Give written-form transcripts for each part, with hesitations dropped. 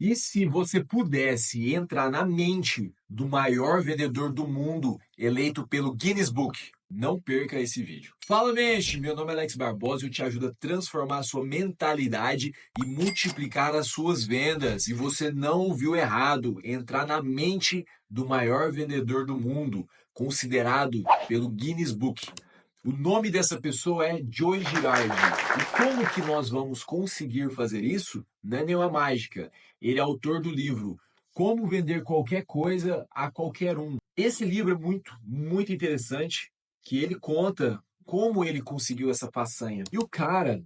E se você pudesse entrar na mente do maior vendedor do mundo, eleito pelo Guinness Book? Não perca esse vídeo. Fala, mente! Meu nome é Alex Barbosa e eu te ajudo a transformar a sua mentalidade e multiplicar as suas vendas. E você não ouviu errado, entrar na mente do maior vendedor do mundo, considerado pelo Guinness Book. O nome dessa pessoa é Joe Girardi. E como que nós vamos conseguir fazer isso? Não é nenhuma mágica. Ele é autor do livro Como Vender Qualquer Coisa a Qualquer Um. Esse livro é muito interessante, que ele conta como ele conseguiu essa façanha. E o cara,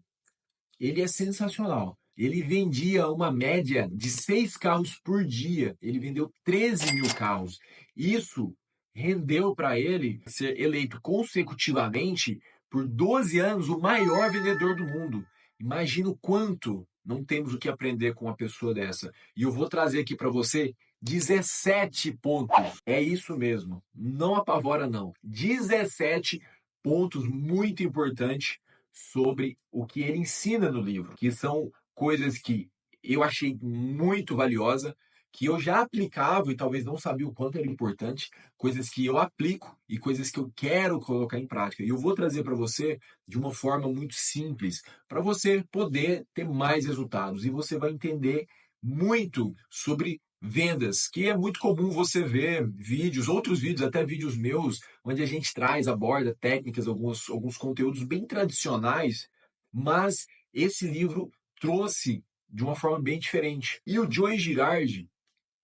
ele é sensacional. Ele vendia uma média de 6 carros por dia. Ele vendeu 13 mil carros. Isso rendeu para ele ser eleito consecutivamente por 12 anos o maior vendedor do mundo. Imagina o quanto não temos o que aprender com uma pessoa dessa. E eu vou trazer aqui para você 17 pontos. É isso mesmo. Não apavora, não. 17 pontos muito importantes sobre o que ele ensina no livro, que são coisas que eu achei muito valiosa, que eu já aplicava e talvez não sabia o quanto era importante, coisas que eu aplico e coisas que eu quero colocar em prática. E eu vou trazer para você de uma forma muito simples, para você poder ter mais resultados. E você vai entender muito sobre vendas, que é muito comum você ver vídeos, outros vídeos, até vídeos meus, onde a gente traz, aborda técnicas, alguns conteúdos bem tradicionais, mas esse livro trouxe de uma forma bem diferente. E o Joe Girardi,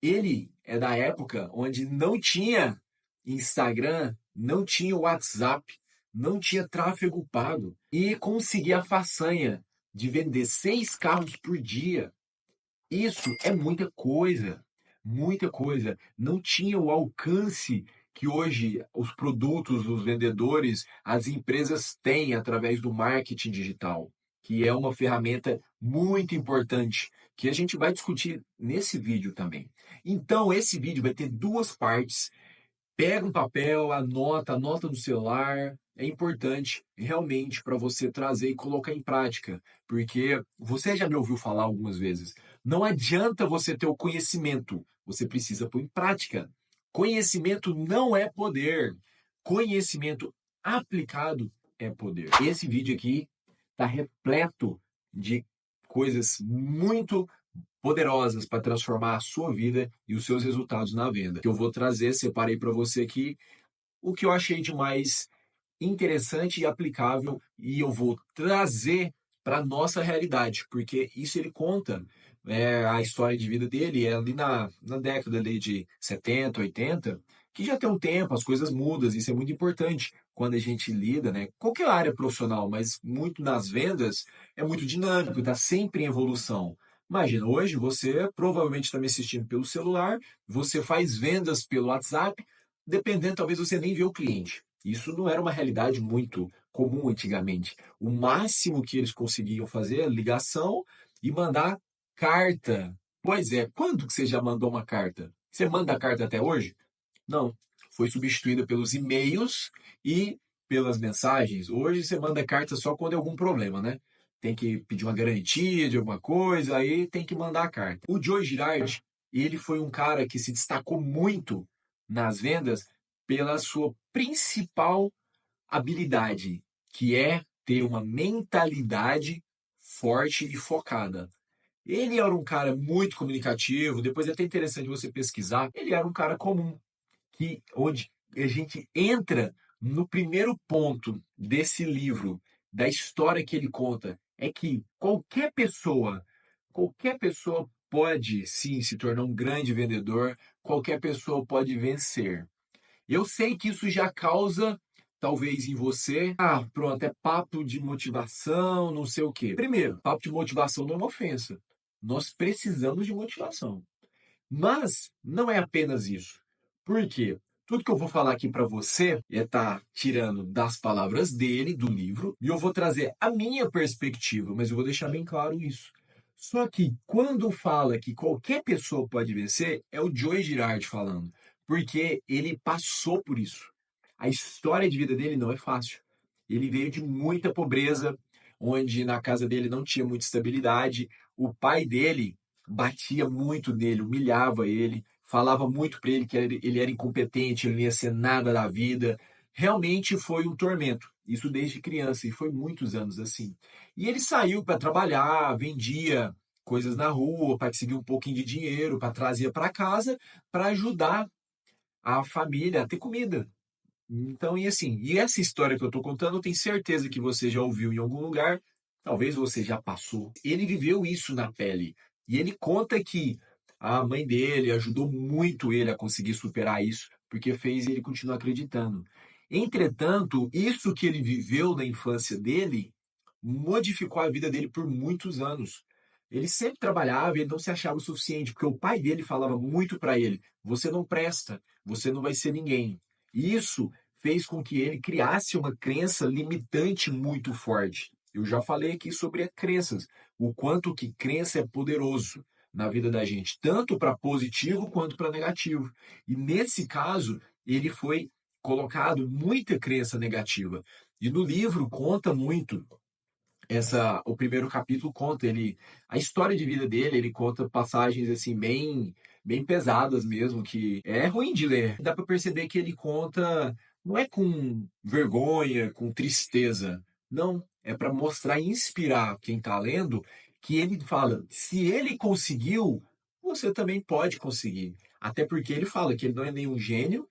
ele é da época onde não tinha Instagram, não tinha WhatsApp, não tinha tráfego pago e conseguia a façanha de vender 6 carros por dia. Isso é muita coisa, muita coisa. Não tinha o alcance que hoje os produtos, os vendedores, as empresas têm através do marketing digital, que é uma ferramenta muito importante, que a gente vai discutir nesse vídeo também. Então, esse vídeo vai ter duas partes. Pega um papel, anota no celular. É importante realmente para você trazer e colocar em prática, porque você já me ouviu falar algumas vezes. Não adianta você ter o conhecimento, você precisa pôr em prática. Conhecimento não é poder. Conhecimento aplicado é poder. Esse vídeo aqui está repleto de coisas muito poderosas para transformar a sua vida e os seus resultados na venda. Que eu vou trazer, separei para você aqui o que eu achei de mais interessante e aplicável e eu vou trazer para a nossa realidade, porque isso ele conta a história de vida dele é ali na década ali de 70, 80, que já tem um tempo, as coisas mudam, isso é muito importante quando a gente lida, né? Qualquer área profissional, mas muito nas vendas é muito dinâmico, está sempre em evolução. Imagina, hoje você provavelmente está me assistindo pelo celular, você faz vendas pelo WhatsApp, dependendo, talvez você nem vê o cliente. Isso não era uma realidade muito comum antigamente. O máximo que eles conseguiam fazer é ligação e mandar carta. Pois é, quando que você já mandou uma carta? Você manda carta até hoje? Não. Foi substituída pelos e-mails e pelas mensagens. Hoje você manda carta só quando é algum problema, né? Tem que pedir uma garantia de alguma coisa, aí tem que mandar a carta. O Joe Girardi, ele foi um cara que se destacou muito nas vendas pela sua principal habilidade, que é ter uma mentalidade forte e focada. Ele era um cara muito comunicativo, depois é até interessante você pesquisar. Ele era um cara comum, que onde a gente entra no primeiro ponto desse livro, da história que ele conta, é que qualquer pessoa pode sim se tornar um grande vendedor, qualquer pessoa pode vencer. Eu sei que isso já causa, talvez em você, pronto, é papo de motivação, não sei o quê. Primeiro, papo de motivação não é uma ofensa. Nós precisamos de motivação. Mas não é apenas isso. Por quê? Tudo que eu vou falar aqui para você é estar tirando das palavras dele, do livro, e eu vou trazer a minha perspectiva, mas eu vou deixar bem claro isso. Só que quando fala que qualquer pessoa pode vencer, é o Joe Girardi falando, porque ele passou por isso. A história de vida dele não é fácil. Ele veio de muita pobreza, onde na casa dele não tinha muita estabilidade. O pai dele batia muito nele, humilhava ele, falava muito para ele que ele era incompetente, ele não ia ser nada da vida. Realmente foi um tormento, isso desde criança, e foi muitos anos assim. E ele saiu para trabalhar, vendia coisas na rua para conseguir um pouquinho de dinheiro, para trazer para casa, para ajudar a família a ter comida. Então, e assim, e essa história que eu tô contando, eu tenho certeza que você já ouviu em algum lugar, talvez você já passou. Ele viveu isso na pele. E ele conta que a mãe dele ajudou muito ele a conseguir superar isso, porque fez ele continuar acreditando. Entretanto, isso que ele viveu na infância dele modificou a vida dele por muitos anos. Ele sempre trabalhava e ele não se achava o suficiente, porque o pai dele falava muito para ele: você não presta, você não vai ser ninguém. E isso fez com que ele criasse uma crença limitante muito forte. Eu já falei aqui sobre as crenças, o quanto que crença é poderoso na vida da gente, tanto para positivo quanto para negativo. E nesse caso, ele foi colocado muita crença negativa. E no livro conta muito o primeiro capítulo conta ele a história de vida dele, ele conta passagens assim bem pesadas mesmo, que é ruim de ler. Dá para perceber que ele conta não é com vergonha, com tristeza, não, é para mostrar e inspirar quem está lendo, que ele fala, se ele conseguiu, você também pode conseguir. Até porque ele fala que ele não é nenhum gênio,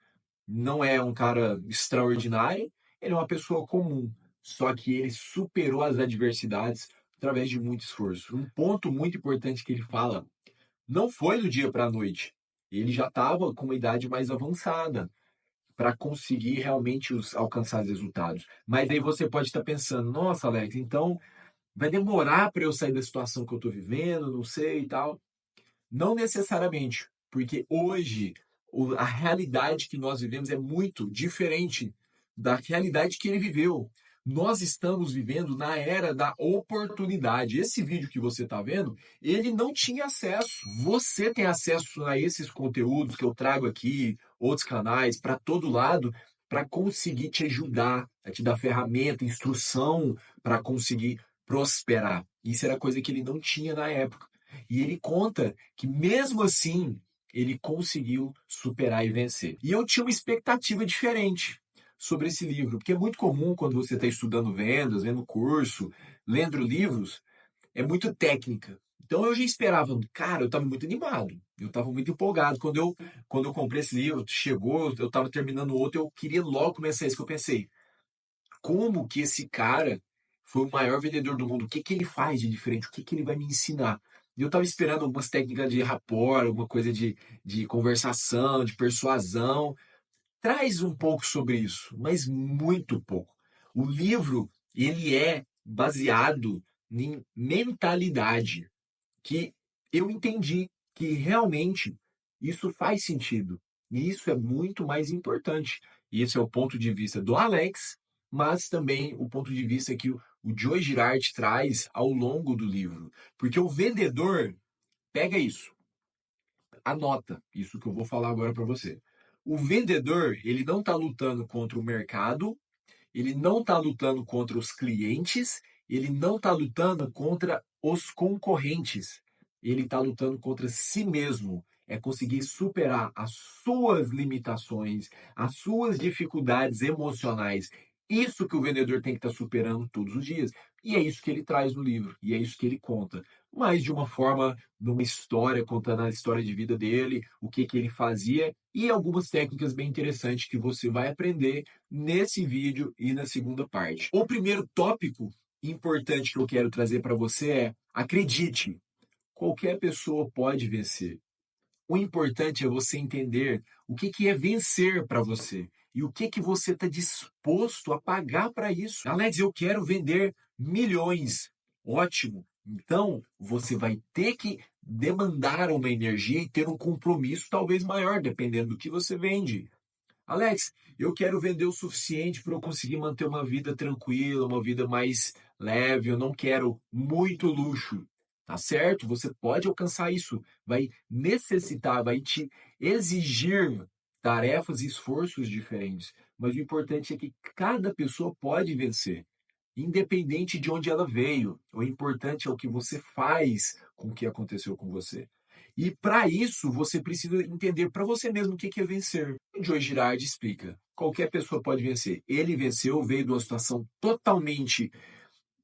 não é um cara extraordinário, ele é uma pessoa comum. Só que ele superou as adversidades através de muito esforço. Um ponto muito importante que ele fala, não foi do dia para a noite. Ele já estava com uma idade mais avançada para conseguir realmente alcançar os resultados. Mas aí você pode estar pensando, nossa, Alex, então vai demorar para eu sair da situação que eu estou vivendo, não sei e tal. Não necessariamente, porque hoje a realidade que nós vivemos é muito diferente da realidade que ele viveu. Nós estamos vivendo na era da oportunidade. Esse vídeo que você está vendo, ele não tinha acesso. Você tem acesso a esses conteúdos que eu trago aqui, outros canais, para todo lado, para conseguir te ajudar, a te dar ferramenta, instrução para conseguir prosperar. Isso era coisa que ele não tinha na época. E ele conta que mesmo assim ele conseguiu superar e vencer. E eu tinha uma expectativa diferente sobre esse livro, porque é muito comum quando você está estudando vendas, vendo curso, lendo livros, é muito técnica. Então eu já esperava, cara, eu estava muito animado, eu estava muito empolgado. Quando eu comprei esse livro, chegou, eu estava terminando outro, eu queria logo começar isso que eu pensei. Como que esse cara foi o maior vendedor do mundo? O que que ele faz de diferente? O que que ele vai me ensinar? E eu estava esperando algumas técnicas de rapport, alguma coisa de conversação, de persuasão. Traz um pouco sobre isso, mas muito pouco. O livro, ele é baseado em mentalidade, que eu entendi que realmente isso faz sentido. E isso é muito mais importante. E esse é o ponto de vista do Alex, mas também o ponto de vista que o Joe Girardi traz ao longo do livro. Porque o vendedor, pega isso, anota isso que eu vou falar agora para você. O vendedor, ele não está lutando contra o mercado, ele não está lutando contra os clientes, ele não está lutando contra os concorrentes. Ele está lutando contra si mesmo. É conseguir superar as suas limitações, as suas dificuldades emocionais. Isso que o vendedor tem que estar superando todos os dias. E é isso que ele traz no livro, e é isso que ele conta. Mas de uma forma, numa história, contando a história de vida dele, o que ele fazia e algumas técnicas bem interessantes que você vai aprender nesse vídeo e na segunda parte. O primeiro tópico importante que eu quero trazer para você é: acredite, qualquer pessoa pode vencer. O importante é você entender o que é vencer para você e o que você está disposto a pagar para isso. Alex, eu quero vender milhões. Ótimo. Então, você vai ter que demandar uma energia e ter um compromisso talvez maior, dependendo do que você vende. Alex, eu quero vender o suficiente para eu conseguir manter uma vida tranquila, uma vida mais leve. Eu não quero muito luxo. Tá certo? Você pode alcançar isso. Vai necessitar, vai te exigir tarefas e esforços diferentes. Mas o importante é que cada pessoa pode vencer. independente de onde ela veio. O importante é o que você faz com o que aconteceu com você. E para isso, você precisa entender para você mesmo o que é vencer. O Joe Girardi explica: qualquer pessoa pode vencer. Ele venceu, veio de uma situação totalmente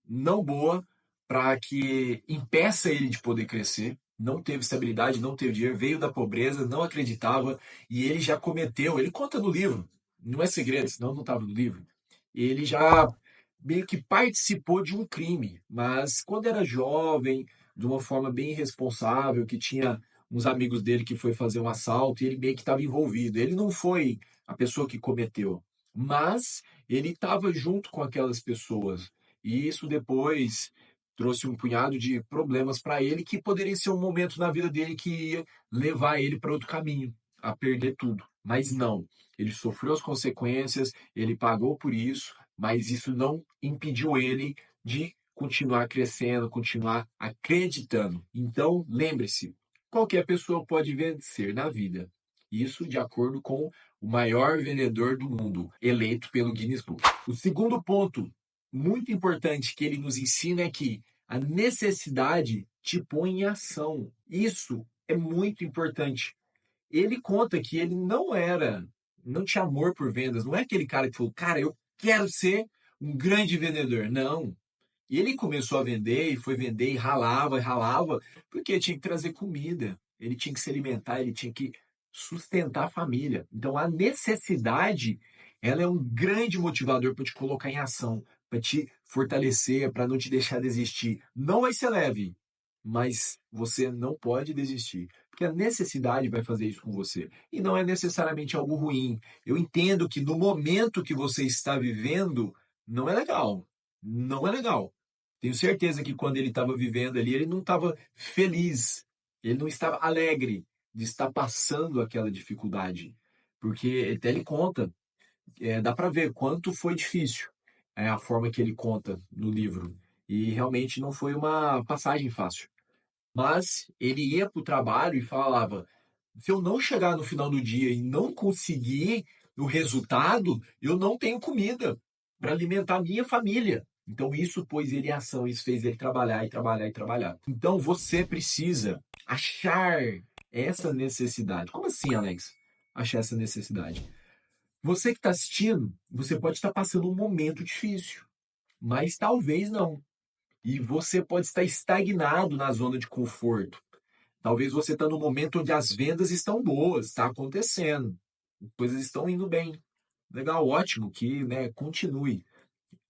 não boa para que impeça ele de poder crescer. Não teve estabilidade, não teve dinheiro, veio da pobreza, não acreditava e ele já cometeu. Ele conta no livro, não é segredo, senão não estava no livro. Ele já meio que participou de um crime, mas quando era jovem, de uma forma bem irresponsável, que tinha uns amigos dele que foi fazer um assalto e ele meio que estava envolvido. Ele não foi a pessoa que cometeu, mas ele estava junto com aquelas pessoas. E isso depois trouxe um punhado de problemas para ele que poderia ser um momento na vida dele que ia levar ele para outro caminho, a perder tudo. Mas não, ele sofreu as consequências, ele pagou por isso, mas isso não impediu ele de continuar crescendo, continuar acreditando. Então, lembre-se, qualquer pessoa pode vencer na vida. Isso de acordo com o maior vendedor do mundo, eleito pelo Guinness Book. O segundo ponto muito importante que ele nos ensina é que a necessidade te põe em ação. Isso é muito importante. Ele conta que ele não tinha amor por vendas. Não é aquele cara que falou, cara, eu quero ser um grande vendedor. Não. E ele começou a vender e foi vender e ralava, porque tinha que trazer comida, ele tinha que se alimentar, ele tinha que sustentar a família. Então a necessidade, ela é um grande motivador para te colocar em ação, para te fortalecer, para não te deixar desistir. Não vai ser leve, mas você não pode desistir, porque a necessidade vai fazer isso com você. E não é necessariamente algo ruim. Eu entendo que no momento que você está vivendo, não é legal. Não é legal. Tenho certeza que quando ele estava vivendo ali, ele não estava feliz, ele não estava alegre de estar passando aquela dificuldade. Porque até ele conta, dá para ver quanto foi difícil a forma que ele conta no livro. E realmente não foi uma passagem fácil. Mas ele ia para o trabalho e falava: se eu não chegar no final do dia e não conseguir o resultado, eu não tenho comida para alimentar a minha família. Então isso pôs ele em ação, isso fez ele trabalhar e trabalhar e trabalhar. Então você precisa achar essa necessidade. Como assim, Alex? Achar essa necessidade. Você que está assistindo, você pode estar passando um momento difícil, mas talvez não. E você pode estar estagnado na zona de conforto. Talvez você está no momento onde as vendas estão boas, está acontecendo, coisas estão indo bem. Legal, ótimo, que continue.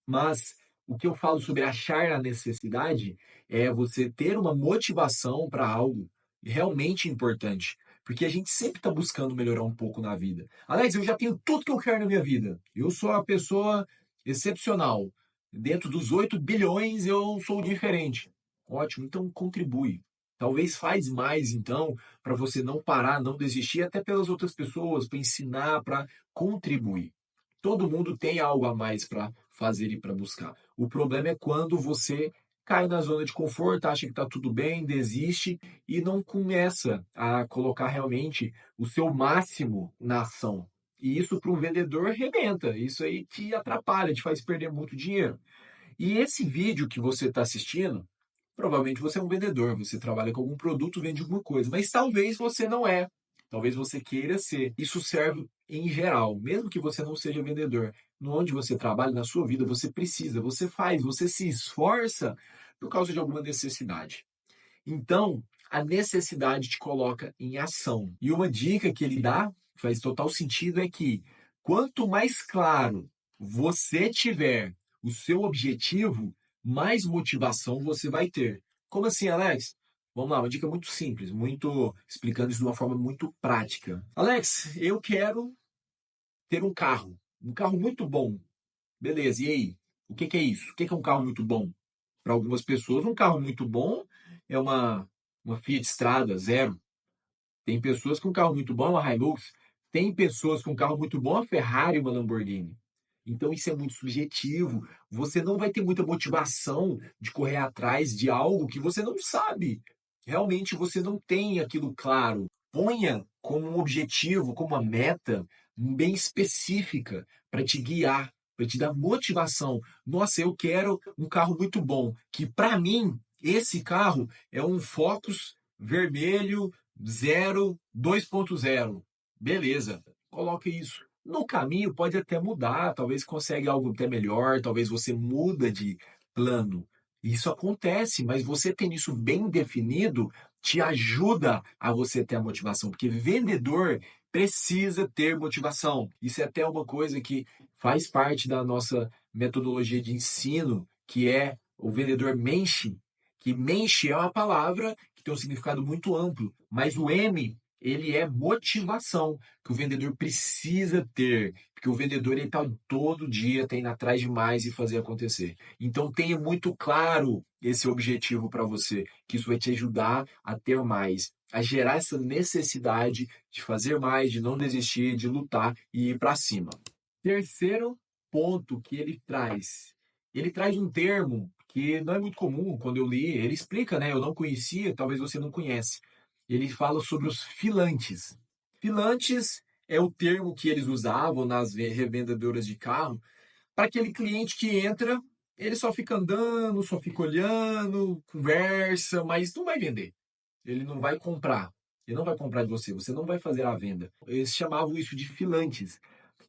Mas o que eu falo sobre achar a necessidade é você ter uma motivação para algo realmente importante. Porque a gente sempre está buscando melhorar um pouco na vida. Alex, eu já tenho tudo que eu quero na minha vida. Eu sou uma pessoa excepcional. Dentro dos 8 bilhões eu sou diferente. Ótimo, então contribui. Talvez faz mais, então, para você não parar, não desistir, até pelas outras pessoas, para ensinar, para contribuir. Todo mundo tem algo a mais para fazer e para buscar. O problema é quando você cai na zona de conforto, acha que está tudo bem, desiste e não começa a colocar realmente o seu máximo na ação. E isso para um vendedor rebenta, isso aí te atrapalha, te faz perder muito dinheiro. E esse vídeo que você está assistindo, provavelmente você é um vendedor, você trabalha com algum produto, vende alguma coisa, mas talvez você não é. Talvez você queira ser. Isso serve em geral, mesmo que você não seja vendedor. No onde você trabalha, na sua vida, você precisa, você faz, você se esforça por causa de alguma necessidade. Então, a necessidade te coloca em ação. E uma dica que ele dá, faz total sentido, é que quanto mais claro você tiver o seu objetivo, mais motivação você vai ter. Como assim, Alex? Vamos lá, uma dica muito simples, muito explicando isso de uma forma muito prática. Alex, eu quero ter um carro muito bom. Beleza, e aí? O que é isso? O que é um carro muito bom? Para algumas pessoas, um carro muito bom é uma Fiat Strada zero. Tem pessoas com um carro muito bom, uma Hilux. Tem pessoas com um carro muito bom, a Ferrari e uma Lamborghini. Então isso é muito subjetivo. Você não vai ter muita motivação de correr atrás de algo que você não sabe. Realmente você não tem aquilo claro. Ponha como um objetivo, como uma meta bem específica para te guiar. para te dar motivação. Nossa, eu quero um carro muito bom, que para mim esse carro é um Focus vermelho 2.0. Beleza, coloque isso. No caminho pode até mudar, talvez consiga algo até melhor, talvez você muda de plano. Isso acontece, mas você tendo isso bem definido te ajuda a você ter a motivação, porque vendedor precisa ter motivação. Isso é até uma coisa que faz parte da nossa metodologia de ensino, que é o vendedor mente, que mente é uma palavra que tem um significado muito amplo, mas o M, ele é motivação, que o vendedor precisa ter, porque o vendedor ele está todo dia tá indo atrás de mais e fazer acontecer. Então tenha muito claro esse objetivo para você, que isso vai te ajudar a ter mais, a gerar essa necessidade de fazer mais, de não desistir, de lutar e ir para cima. Terceiro ponto que ele traz um termo que não é muito comum quando eu li, ele explica, né? Eu não conhecia, talvez você não conhece. Ele fala sobre os filantes. Filantes é o termo que eles usavam nas revendedoras de carro para aquele cliente que entra, ele só fica andando, só fica olhando, conversa, mas não vai vender. Ele não vai comprar. Ele não vai comprar de você, você não vai fazer a venda. Eles chamavam isso de filantes.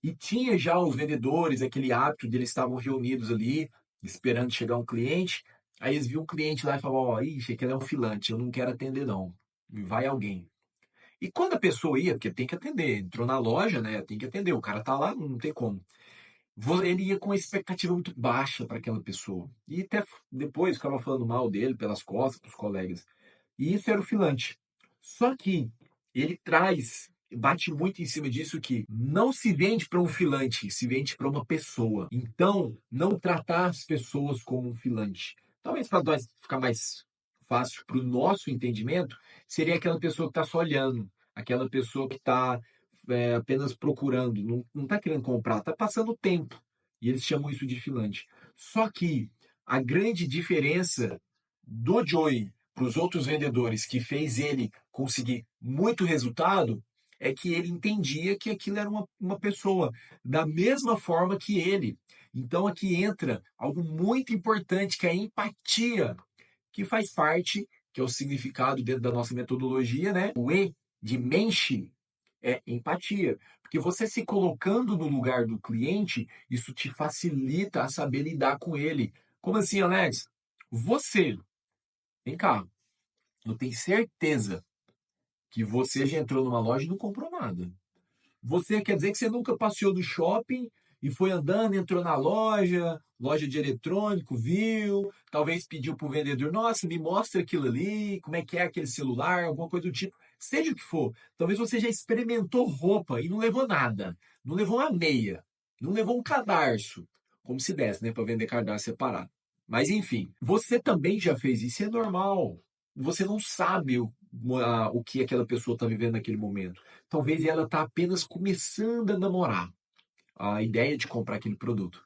E tinha já os vendedores, aquele hábito de eles estavam reunidos ali, esperando chegar um cliente. Aí eles viam um cliente lá e falavam: Ó, ixi, aquele é um filante, eu não quero atender, não. Vai alguém. E quando a pessoa ia, porque tem que atender, entrou na loja, né? Tem que atender, o cara tá lá, não tem como. Ele ia com uma expectativa muito baixa para aquela pessoa. E até depois ficava falando mal dele pelas costas para os colegas. E isso era o filante. Só que ele bate muito em cima disso que não se vende para um filante, se vende para uma pessoa. Então, não tratar as pessoas como um filante. Talvez para nós ficar mais fácil para o nosso entendimento, seria aquela pessoa que está só olhando, aquela pessoa que está apenas procurando, não está querendo comprar, está passando tempo. E eles chamam isso de filante. Só que a grande diferença do Joey para os outros vendedores que fez ele conseguir muito resultado é que ele entendia que aquilo era uma pessoa da mesma forma que ele. Então aqui entra algo muito importante que é a empatia, que faz parte, que é o significado dentro da nossa metodologia, né? O E de mente é empatia. Porque você se colocando no lugar do cliente, isso te facilita a saber lidar com ele. Como assim, Alex? Você, vem cá, eu tenho certeza que você já entrou numa loja e não comprou nada. Você quer dizer que você nunca passeou no shopping e foi andando, entrou na loja, loja de eletrônico, viu, talvez pediu para o vendedor, nossa, me mostra aquilo ali, como é que é aquele celular, alguma coisa do tipo. Seja o que for, talvez você já experimentou roupa e não levou nada, não levou uma meia, não levou um cadarço, como se desse, né, para vender cadarço separado. Mas enfim, você também já fez isso, é normal. Você não sabe o que aquela pessoa está vivendo naquele momento. Talvez ela está apenas começando a namorar a ideia de comprar aquele produto.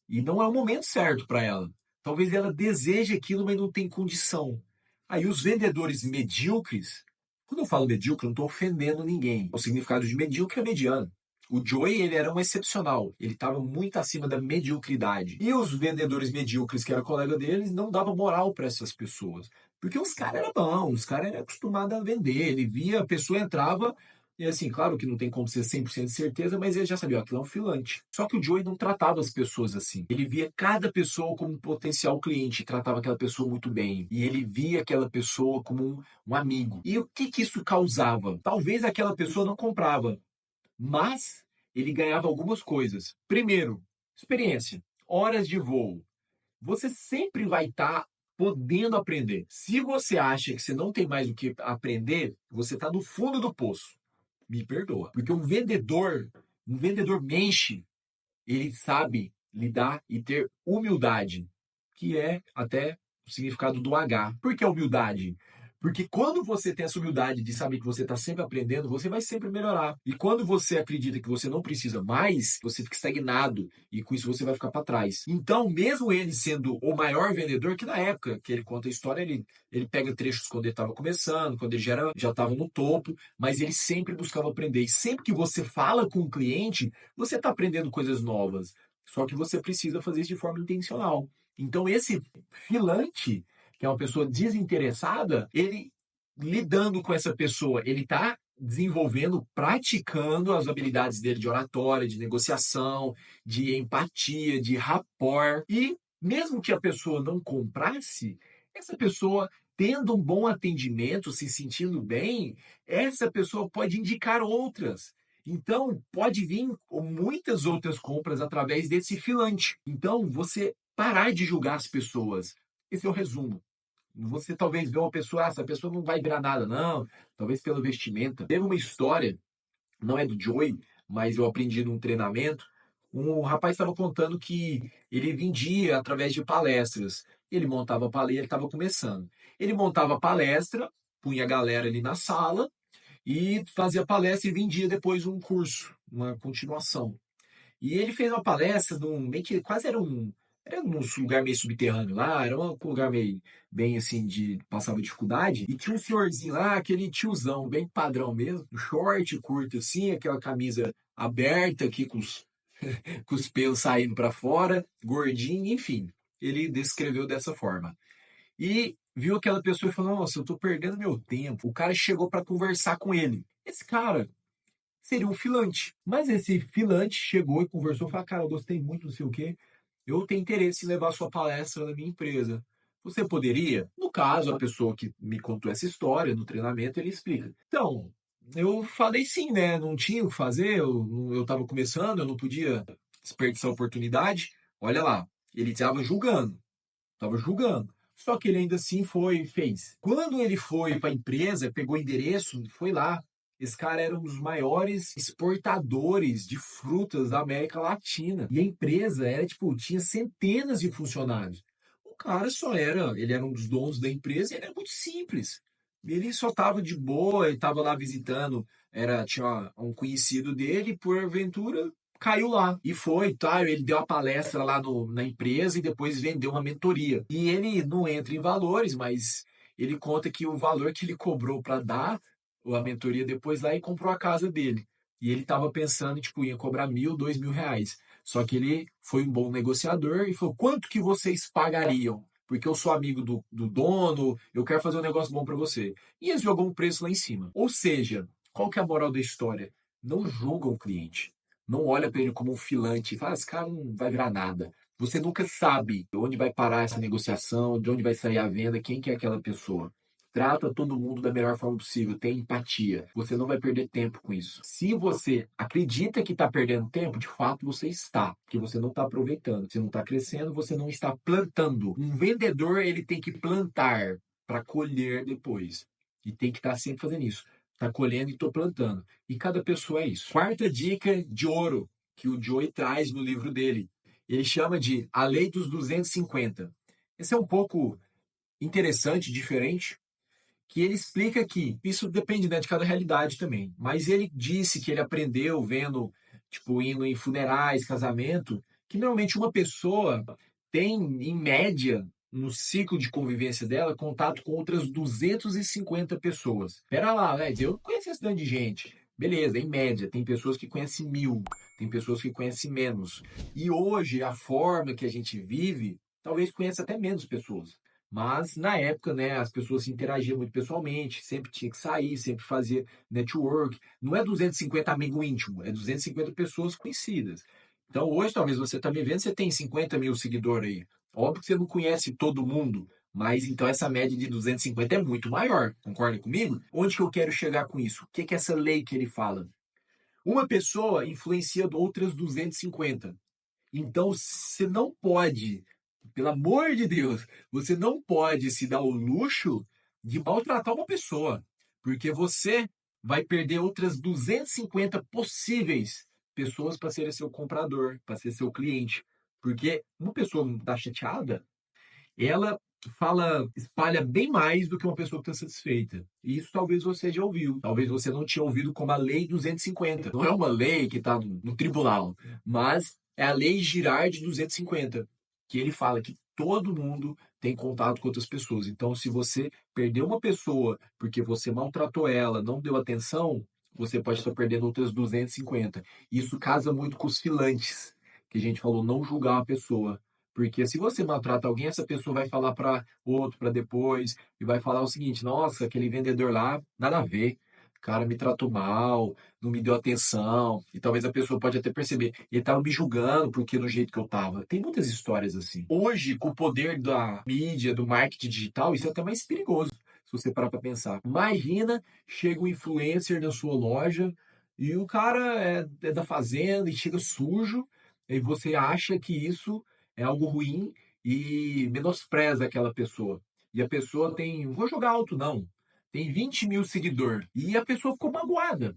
E não é o momento certo para ela. Talvez ela deseje aquilo, mas não tem condição. Aí os vendedores medíocres, quando eu falo medíocre, eu não estou ofendendo ninguém. O significado de medíocre é mediano. O Joey, ele era um excepcional. Ele estava muito acima da mediocridade. E os vendedores medíocres, que era colega deles, não davam moral para essas pessoas. Porque os caras eram bons, os caras eram acostumados a vender. Ele via, a pessoa entrava, e assim, claro que não tem como ser 100% de certeza, mas ele já sabia, ó, aquilo é um filante. Só que o Joey não tratava as pessoas assim. Ele via cada pessoa como um potencial cliente, tratava aquela pessoa muito bem. E ele via aquela pessoa como um amigo. E o que que isso causava? Talvez aquela pessoa não comprava, mas ele ganhava algumas coisas. Primeiro, experiência, horas de voo. Você sempre vai estar podendo aprender. Se você acha que você não tem mais o que aprender, você está no fundo do poço. Me perdoa. Porque um vendedor mente, ele sabe lidar e ter humildade, que é até o significado do H. Por que humildade? Porque quando você tem essa humildade de saber que você está sempre aprendendo, você vai sempre melhorar. E quando você acredita que você não precisa mais, você fica estagnado e com isso você vai ficar para trás. Então, mesmo ele sendo o maior vendedor, que na época que ele conta a história, ele pega trechos quando ele estava começando, quando ele já estava no topo, mas ele sempre buscava aprender. E sempre que você fala com o cliente, você está aprendendo coisas novas. Só que você precisa fazer isso de forma intencional. Então, esse filante, que é uma pessoa desinteressada, ele lidando com essa pessoa, ele está desenvolvendo, praticando as habilidades dele de oratória, de negociação, de empatia, de rapport. E mesmo que a pessoa não comprasse, essa pessoa tendo um bom atendimento, se sentindo bem, essa pessoa pode indicar outras. Então, pode vir muitas outras compras através desse filante. Então, você parar de julgar as pessoas. Esse é o resumo. Você talvez vê uma pessoa, essa pessoa não vai virar nada, não. Talvez pela vestimenta. Teve uma história, não é do Joey, mas eu aprendi num treinamento. Um rapaz estava contando que ele vendia através de palestras. Ele montava palestra, ele estava começando. Ele montava palestra, punha a galera ali na sala e fazia palestra e vendia depois um curso, uma continuação. E ele fez uma palestra num meio que quase era num lugar meio subterrâneo lá, era um lugar meio bem assim de passava dificuldade, e tinha um senhorzinho lá, aquele tiozão, bem padrão mesmo, um short curto assim, aquela camisa aberta aqui com os pelos saindo para fora, gordinho, enfim. Ele descreveu dessa forma. E viu aquela pessoa e falou: Nossa, eu tô perdendo meu tempo. O cara chegou para conversar com ele. Esse cara seria um filante. Mas esse filante chegou e conversou e falou: Cara, eu gostei muito, não sei o quê. Eu tenho interesse em levar a sua palestra na minha empresa. Você poderia? No caso, a pessoa que me contou essa história no treinamento, ele explica. Então, eu falei sim, né? Não tinha o que fazer, eu estava começando, eu não podia desperdiçar a oportunidade. Olha lá, ele estava julgando. Estava julgando. Só que ele ainda assim foi e fez. Quando ele foi para a empresa, pegou o endereço, foi lá. Esse cara era um dos maiores exportadores de frutas da América Latina. E a empresa era, tipo, tinha centenas de funcionários. O cara só era, ele era um dos donos da empresa e ele era muito simples. Ele só estava de boa, ele estava lá visitando, tinha um conhecido dele, porventura caiu lá. E foi, tá? Ele deu a palestra lá na empresa e depois vendeu uma mentoria. E ele não entra em valores, mas ele conta que o valor que ele cobrou para dar a mentoria depois lá e comprou a casa dele. E ele estava pensando, tipo, ia cobrar 1.000, 2.000 reais. Só que ele foi um bom negociador e falou: quanto que vocês pagariam? Porque eu sou amigo do dono, eu quero fazer um negócio bom para você. E eles jogou um preço lá em cima. Ou seja, qual que é a moral da história? Não julga o cliente. Não olha para ele como um filante e fala: esse cara não vai virar nada. Você nunca sabe onde vai parar essa negociação, de onde vai sair a venda, quem que é aquela pessoa. Trata todo mundo da melhor forma possível, tem empatia. Você não vai perder tempo com isso. Se você acredita que está perdendo tempo, de fato você está, porque você não está aproveitando. Você não está crescendo, você não está plantando. Um vendedor, ele tem que plantar para colher depois. E tem que estar sempre fazendo isso. Tá colhendo e tô plantando. E cada pessoa é isso. Quarta dica de ouro que o Joey traz no livro dele. Ele chama de A Lei dos 250. Esse é um pouco interessante, diferente, que ele explica que isso depende, né, de cada realidade também. Mas ele disse que ele aprendeu vendo, tipo, indo em funerais, casamento, que normalmente uma pessoa tem, em média, no ciclo de convivência dela, contato com outras 250 pessoas. Pera lá, velho, eu não conheço esse tanto de gente. Beleza, em média, tem pessoas que conhecem 1.000, tem pessoas que conhecem menos. E hoje, a forma que a gente vive, talvez conheça até menos pessoas. Mas na época, né, as pessoas se interagiam muito pessoalmente, sempre tinha que sair, sempre fazer network. Não é 250 amigo íntimo, é 250 pessoas conhecidas. Então hoje, talvez você está me vendo, você tem 50 mil seguidores aí. Óbvio que você não conhece todo mundo, mas então essa média de 250 é muito maior. Concorda comigo? Onde que eu quero chegar com isso? O que que é essa lei que ele fala? Uma pessoa influencia outras 250. Então, você não pode, pelo amor de Deus, você não pode se dar o luxo de maltratar uma pessoa, porque você vai perder outras 250 possíveis pessoas para ser seu comprador, para ser seu cliente. Porque uma pessoa que está chateada, ela espalha bem mais do que uma pessoa que está satisfeita. E isso talvez você já ouviu. Talvez você não tinha ouvido como a Lei 250. Não é uma lei que está no tribunal, mas é a Lei Girard de 250, que ele fala que todo mundo tem contato com outras pessoas. Então, se você perdeu uma pessoa porque você maltratou ela, não deu atenção, você pode estar perdendo outras 250. Isso casa muito com os filantes, que a gente falou, não julgar a pessoa. Porque se você maltrata alguém, essa pessoa vai falar para outro, para depois, e vai falar o seguinte: nossa, aquele vendedor lá, nada a ver. O cara me tratou mal, não me deu atenção. E talvez a pessoa pode até perceber, ele estava me julgando porque no jeito que eu estava. Tem muitas histórias assim. Hoje, com o poder da mídia, do marketing digital, isso é até mais perigoso, se você parar para pensar. Imagina, chega um influencer na sua loja e o cara é da fazenda e chega sujo, e você acha que isso é algo ruim e menospreza aquela pessoa. E a pessoa tem, não vou jogar alto não, tem 20 mil seguidores. E a pessoa ficou magoada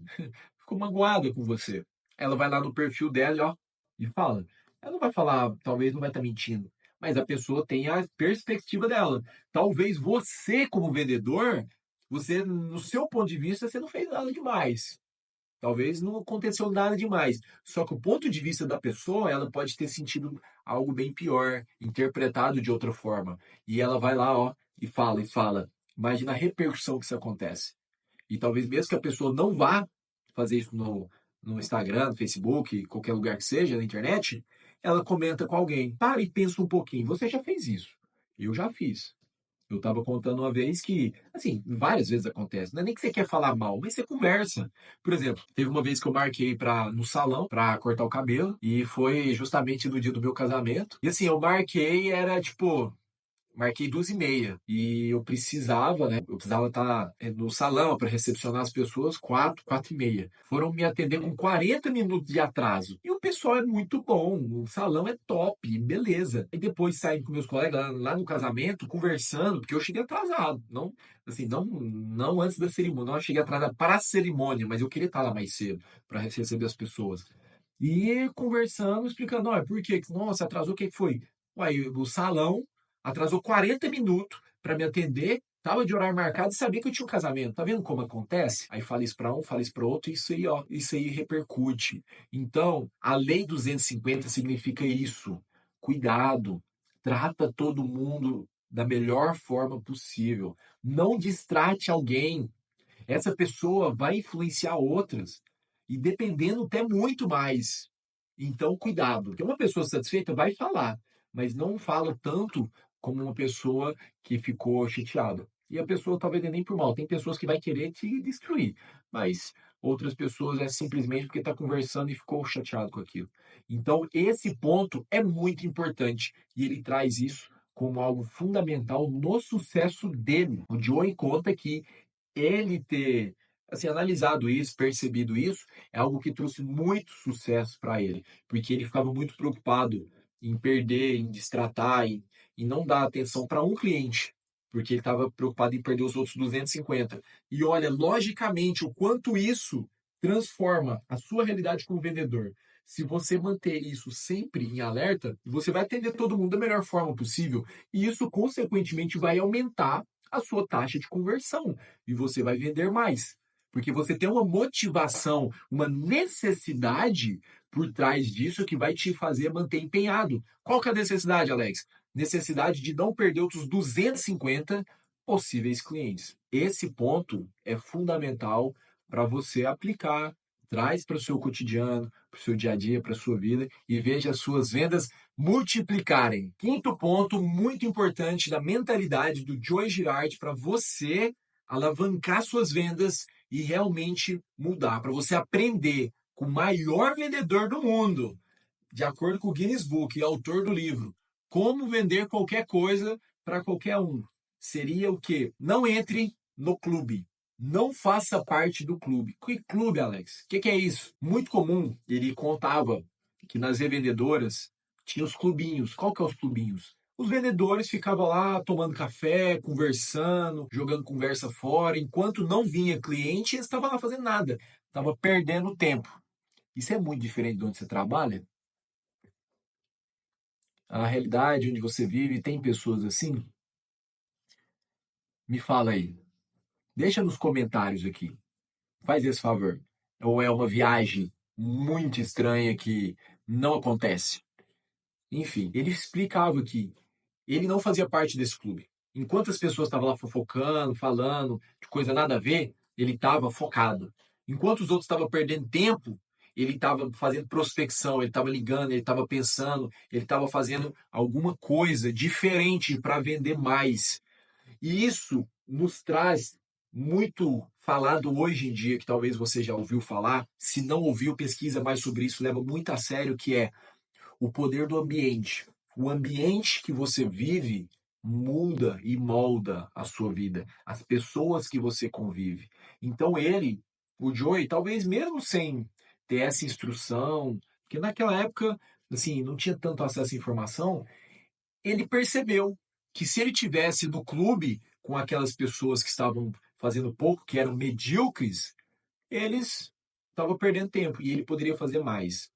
com você. Ela vai lá no perfil dela, ó, e fala. Ela não vai falar, talvez não vai estar mentindo, mas a pessoa tem a perspectiva dela. Talvez você, como vendedor, você, no seu ponto de vista, você não fez nada demais. Talvez não aconteceu nada demais. Só que o ponto de vista da pessoa, ela pode ter sentido algo bem pior, interpretado de outra forma. E ela vai lá, ó, e fala, e fala. Imagina a repercussão que isso acontece. E talvez mesmo que a pessoa não vá fazer isso no Instagram, no Facebook, qualquer lugar que seja, na internet, ela comenta com alguém. Para e pensa um pouquinho. Você já fez isso? Eu já fiz. Eu estava contando uma vez que, assim, várias vezes acontece. Não é nem que você quer falar mal, mas você conversa. Por exemplo, teve uma vez que eu marquei no salão para cortar o cabelo e foi justamente no dia do meu casamento. E assim, eu marquei, era tipo, marquei 2h30 e eu precisava, né? Eu precisava estar no salão para recepcionar as pessoas 4h30. Foram me atender com 40 minutos de atraso. E o pessoal é muito bom, o salão é top, beleza. E depois saí com meus colegas lá no casamento, conversando, porque eu cheguei atrasado. Não, assim, não antes da cerimônia, não eu cheguei atrasado para a cerimônia, mas eu queria estar lá mais cedo para receber as pessoas. E conversando, explicando, olha, por quê? Nossa, atrasou, o que foi? Uai, o salão atrasou 40 minutos para me atender, tava de horário marcado e sabia que eu tinha um casamento. Tá vendo como acontece? Aí fala isso para um, fala isso para outro, e isso aí, ó, isso aí repercute. Então, a lei 250 significa isso. Cuidado, trata todo mundo da melhor forma possível. Não distrate alguém. Essa pessoa vai influenciar outras e dependendo até muito mais. Então, cuidado, porque uma pessoa satisfeita vai falar, mas não fala tanto como uma pessoa que ficou chateada. E a pessoa talvez nem por mal. Tem pessoas que vai querer te destruir, mas outras pessoas é simplesmente porque está conversando e ficou chateado com aquilo. Então, esse ponto é muito importante e ele traz isso como algo fundamental no sucesso dele. O Joey conta que ele ter assim, analisado isso, percebido isso, é algo que trouxe muito sucesso para ele, porque ele ficava muito preocupado em perder, em destratar, em não dar atenção para um cliente, porque ele estava preocupado em perder os outros 250. E olha, logicamente, o quanto isso transforma a sua realidade como vendedor. Se você manter isso sempre em alerta, você vai atender todo mundo da melhor forma possível, e isso, consequentemente, vai aumentar a sua taxa de conversão e você vai vender mais. Porque você tem uma motivação, uma necessidade por trás disso que vai te fazer manter empenhado. Qual que é a necessidade, Alex? Necessidade de não perder outros 250 possíveis clientes. Esse ponto é fundamental para você aplicar, traz para o seu cotidiano, para o seu dia a dia, para a sua vida e veja as suas vendas multiplicarem. Quinto ponto, muito importante da mentalidade do Joy Girardi para você alavancar suas vendas e realmente mudar, para você aprender com o maior vendedor do mundo, de acordo com o Guinness Book, autor do livro, Como Vender Qualquer Coisa para Qualquer Um. Seria o quê? Não entre no clube. Não faça parte do clube. Que clube, Alex? O que é isso? Muito comum. Ele contava que nas revendedoras tinha os clubinhos. Qual que é os clubinhos? Os vendedores ficavam lá tomando café, conversando, jogando conversa fora. Enquanto não vinha cliente, eles estavam lá fazendo nada. Estavam perdendo tempo. Isso é muito diferente de onde você trabalha. A realidade onde você vive tem pessoas assim? Me fala aí. Deixa nos comentários aqui. Faz esse favor. Ou é uma viagem muito estranha que não acontece? Enfim, ele explicava que ele não fazia parte desse clube. Enquanto as pessoas estavam lá fofocando, falando de coisa nada a ver, ele estava focado. Enquanto os outros estavam perdendo tempo, ele estava fazendo prospecção, ele estava ligando, ele estava pensando, ele estava fazendo alguma coisa diferente para vender mais. E isso nos traz muito falado hoje em dia, que talvez você já ouviu falar, se não ouviu, pesquisa mais sobre isso, leva muito a sério, que é o poder do ambiente. O ambiente que você vive muda e molda a sua vida, as pessoas que você convive. Então ele, o Joey, talvez mesmo sem ter essa instrução, porque naquela época, assim, não tinha tanto acesso à informação, ele percebeu que se ele tivesse no clube com aquelas pessoas que estavam fazendo pouco, que eram medíocres, eles estavam perdendo tempo e ele poderia fazer mais.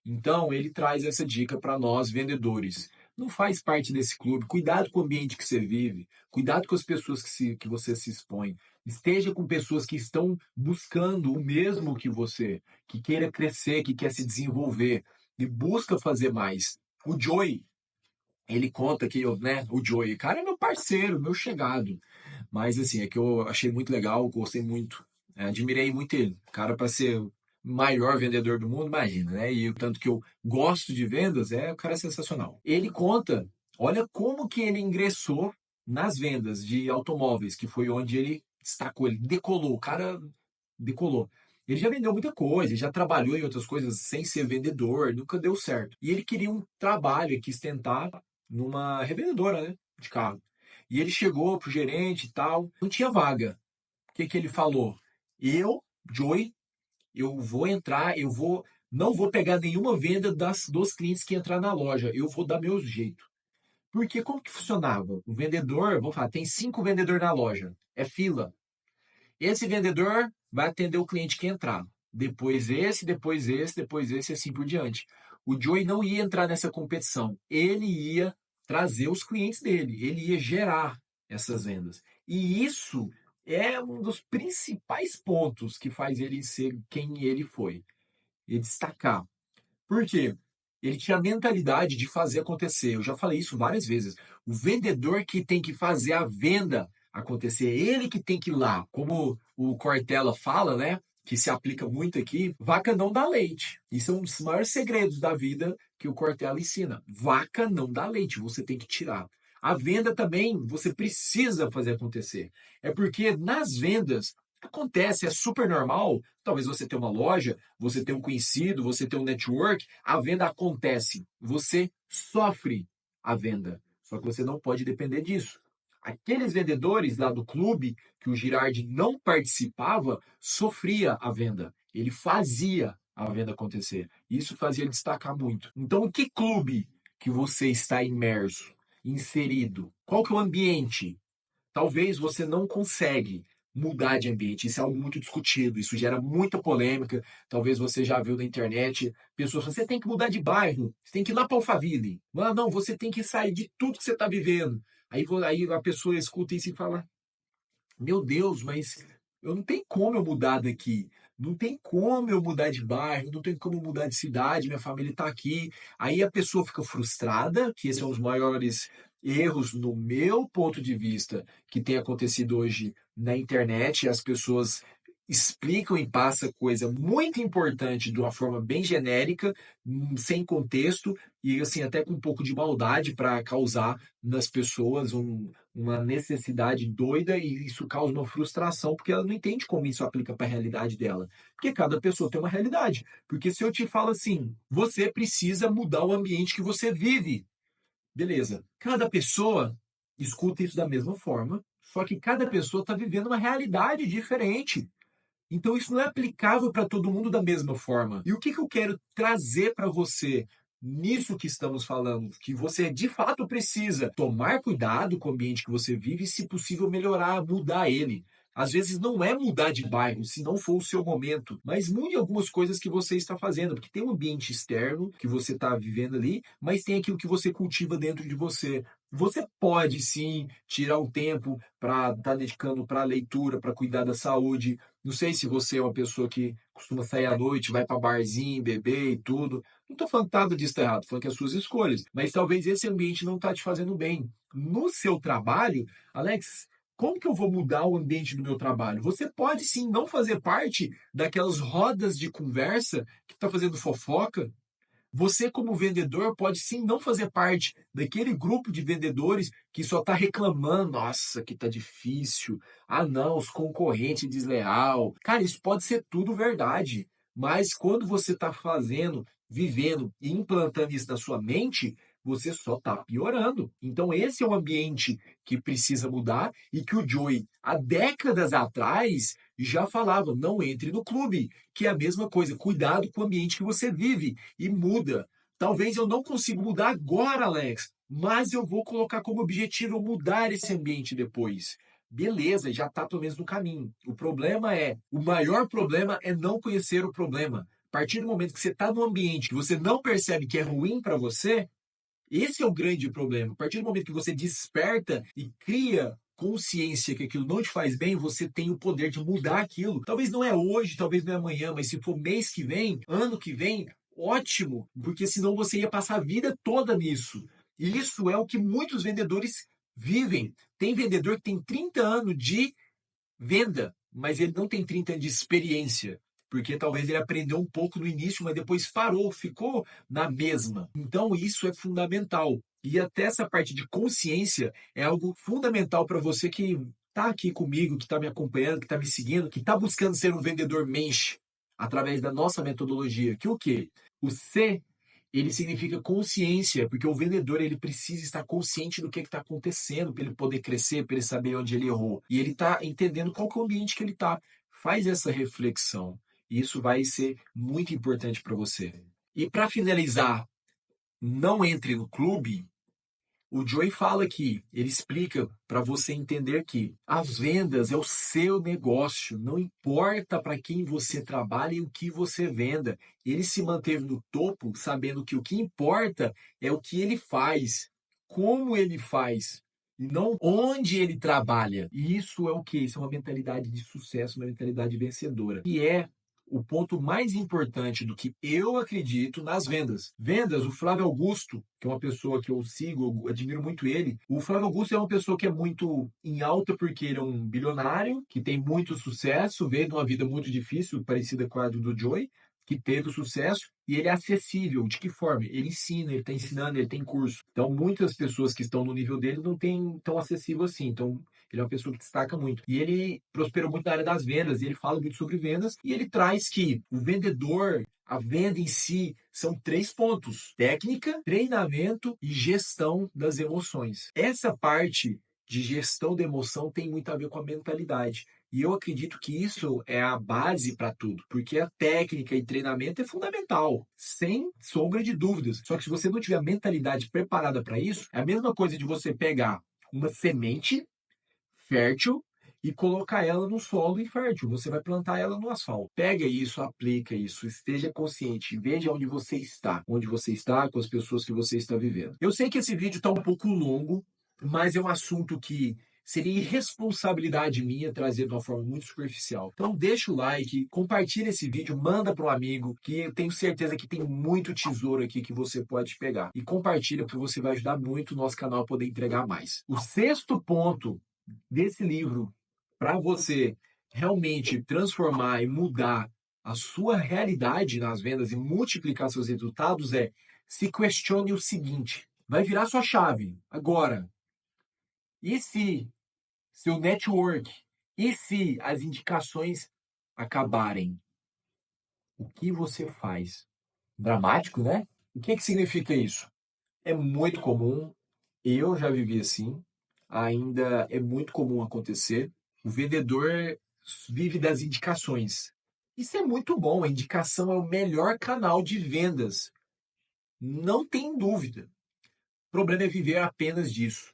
Então, ele traz essa dica para nós vendedores. Não faz parte desse clube. Cuidado com o ambiente que você vive. Cuidado com as pessoas que você se expõe. Esteja com pessoas que estão buscando o mesmo que você, que queira crescer, que quer se desenvolver e busca fazer mais. O Joey, ele conta que eu, né, o Joey, cara, é meu parceiro, meu chegado. Mas assim, é que eu achei muito legal, gostei muito, admirei muito ele. Cara, para ser o maior vendedor do mundo, imagina, né? E o tanto que eu gosto de vendas, o cara é sensacional. Ele conta, olha como que ele ingressou nas vendas de automóveis, que foi onde ele destacou, ele decolou, o cara decolou. Ele já vendeu muita coisa, ele já trabalhou em outras coisas sem ser vendedor, nunca deu certo. E ele queria um trabalho, quis tentar numa revendedora, né, de carro. E ele chegou pro gerente e tal, não tinha vaga. O que que ele falou? Eu, Joey, eu vou entrar, não vou pegar nenhuma venda dos clientes que entrar na loja, eu vou dar meu jeito. Porque como que funcionava? O vendedor, vamos falar, tem 5 vendedores na loja, é fila. Esse vendedor vai atender o cliente que entrar. Depois esse, depois esse, depois esse, e assim por diante. O Joey não ia entrar nessa competição. Ele ia trazer os clientes dele. Ele ia gerar essas vendas. E isso é um dos principais pontos que faz ele ser quem ele foi. E destacar. Por quê? Ele tinha a mentalidade de fazer acontecer. Eu já falei isso várias vezes. O vendedor que tem que fazer a venda acontecer, ele que tem que ir lá. Como o Cortella fala, né? Que se aplica muito aqui, vaca não dá leite. Isso é um dos maiores segredos da vida que o Cortella ensina. Vaca não dá leite, você tem que tirar. A venda também, você precisa fazer acontecer. É porque nas vendas acontece, é super normal. Talvez você tenha uma loja, você tenha um conhecido, você tenha um network, a venda acontece. Você sofre a venda. Só que você não pode depender disso. Aqueles vendedores lá do clube que o Girardi não participava, sofria a venda. Ele fazia a venda acontecer. Isso fazia ele destacar muito. Então, que clube que você está imerso, inserido? Qual que é o ambiente? Talvez você não consegue mudar de ambiente. Isso é algo muito discutido, isso gera muita polêmica. Talvez você já viu na internet pessoas falando, você tem que mudar de bairro, você tem que ir lá para Alphaville. Não, não, você tem que sair de tudo que você está vivendo. Aí a pessoa escuta isso e fala, meu Deus, mas eu não tenho como eu mudar daqui. Não tem como eu mudar de bairro, não tem como eu mudar de cidade, minha família está aqui. Aí a pessoa fica frustrada, que esse é um dos maiores erros, no meu ponto de vista, que tem acontecido hoje na internet. As pessoas explicam e passam coisa muito importante de uma forma bem genérica, sem contexto, e assim, até com um pouco de maldade para causar nas pessoas uma necessidade doida e isso causa uma frustração porque ela não entende como isso aplica para a realidade dela. Porque cada pessoa tem uma realidade. Porque se eu te falo assim, você precisa mudar o ambiente que você vive. Beleza. Cada pessoa escuta isso da mesma forma, só que cada pessoa está vivendo uma realidade diferente. Então isso não é aplicável para todo mundo da mesma forma. E o que eu quero trazer para você nisso que estamos falando? Que você de fato precisa tomar cuidado com o ambiente que você vive e, se possível, melhorar, mudar ele. Às vezes não é mudar de bairro, se não for o seu momento, mas mude algumas coisas que você está fazendo, porque tem um ambiente externo que você está vivendo ali, mas tem aquilo que você cultiva dentro de você. Você pode sim tirar um tempo para estar dedicando para a leitura, para cuidar da saúde. Não sei se você é uma pessoa que costuma sair à noite, vai para barzinho, beber e tudo. Não estou falando que nada disso está errado, estou falando que é as suas escolhas. Mas talvez esse ambiente não está te fazendo bem. No seu trabalho, Alex, Como que eu vou mudar o ambiente do meu trabalho? Você pode sim não fazer parte daquelas rodas de conversa que está fazendo fofoca. Você, como vendedor, pode sim não fazer parte daquele grupo de vendedores que só está reclamando. Nossa, que tá difícil. Ah, não, os concorrentes desleal. Cara, isso pode ser tudo verdade. Mas quando você está fazendo, vivendo e implantando isso na sua mente, você só está piorando. Então, esse é um ambiente que precisa mudar e que o Joey, há décadas atrás, já falava: não entre no clube, que é a mesma coisa. Cuidado com o ambiente que você vive e muda. Talvez eu não consiga mudar agora, Alex, mas eu vou colocar como objetivo mudar esse ambiente depois. Beleza, já está pelo menos no caminho. O maior problema é não conhecer o problema. A partir do momento que você está num ambiente que você não percebe que é ruim para você, esse é o grande problema. A partir do momento que você desperta e cria consciência que aquilo não te faz bem, você tem o poder de mudar aquilo. Talvez não é hoje, talvez não é amanhã, mas se for mês que vem, ano que vem, ótimo, porque senão você ia passar a vida toda nisso. E isso é o que muitos vendedores vivem. Tem vendedor que tem 30 anos de venda, mas ele não tem 30 anos de experiência. Porque talvez ele aprendeu um pouco no início, mas depois parou, ficou na mesma. Então, isso é fundamental. E até essa parte de consciência é algo fundamental para você que está aqui comigo, que está me acompanhando, que está me seguindo, que está buscando ser um vendedor mensch através da nossa metodologia. Que o quê? O C, ele significa consciência, porque o vendedor ele precisa estar consciente do que está acontecendo para ele poder crescer, para ele saber onde ele errou. E ele está entendendo qual que é o ambiente que ele está. Faz essa reflexão. E isso vai ser muito importante para você. E para finalizar, não entre no clube. O Joey fala aqui, ele explica para você entender que as vendas é o seu negócio, não importa para quem você trabalha e o que você venda. Ele se manteve no topo sabendo que o que importa é o que ele faz, como ele faz, e não onde ele trabalha. E isso é o que? Isso é uma mentalidade de sucesso, uma mentalidade vencedora. E é o ponto mais importante do que eu acredito nas vendas. Vendas, o Flávio Augusto, que é uma pessoa que eu sigo, eu admiro muito ele. O Flávio Augusto é uma pessoa que é muito em alta porque ele é um bilionário, que tem muito sucesso, veio de uma vida muito difícil, parecida com a do Joey, que teve o sucesso, e ele é acessível. De que forma? Ele ensina, ele está ensinando, ele tem curso. Então, muitas pessoas que estão no nível dele não têm tão acessível assim. Então, ele é uma pessoa que destaca muito. E ele prosperou muito na área das vendas, e ele fala muito sobre vendas, e ele traz que o vendedor, a venda em si, são 3 pontos: técnica, treinamento e gestão das emoções. Essa parte de gestão da emoção tem muito a ver com a mentalidade. E eu acredito que isso é a base para tudo, porque a técnica e treinamento é fundamental, sem sombra de dúvidas. Só que se você não tiver a mentalidade preparada para isso, é a mesma coisa de você pegar uma semente fértil e colocar ela no solo infértil. Você vai plantar ela no asfalto. Pega isso, aplica isso, esteja consciente, veja onde você está com as pessoas que você está vivendo. Eu sei que esse vídeo está um pouco longo, mas é um assunto que seria irresponsabilidade minha trazer de uma forma muito superficial. Então deixa o like, compartilha esse vídeo, manda para um amigo, que eu tenho certeza que tem muito tesouro aqui que você pode pegar. E compartilha, porque você vai ajudar muito o nosso canal a poder entregar mais. O sexto ponto desse livro para você realmente transformar e mudar a sua realidade nas vendas e multiplicar seus resultados é: se questione o seguinte, vai virar sua chave agora. E se seu network, e se as indicações acabarem? O que você faz? Dramático, né? O que significa isso? É muito comum, eu já vivi assim, ainda é muito comum acontecer. O vendedor vive das indicações. Isso é muito bom, a indicação é o melhor canal de vendas, não tem dúvida. O problema é viver apenas disso.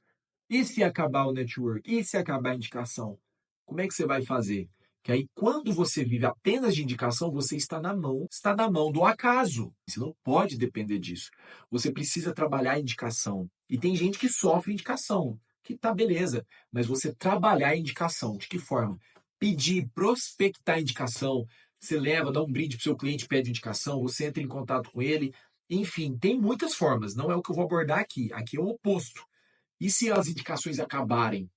E se acabar o network? E se acabar a indicação? Como é que você vai fazer? Que aí, quando você vive apenas de indicação, você está na mão do acaso. Você não pode depender disso. Você precisa trabalhar a indicação. E tem gente que sofre indicação, que tá beleza. Mas você trabalhar a indicação, de que forma? Pedir, prospectar a indicação. Você leva, dá um brinde para o seu cliente, pede indicação, você entra em contato com ele. Enfim, tem muitas formas. Não é o que eu vou abordar aqui. Aqui é o oposto. E se as indicações acabarem?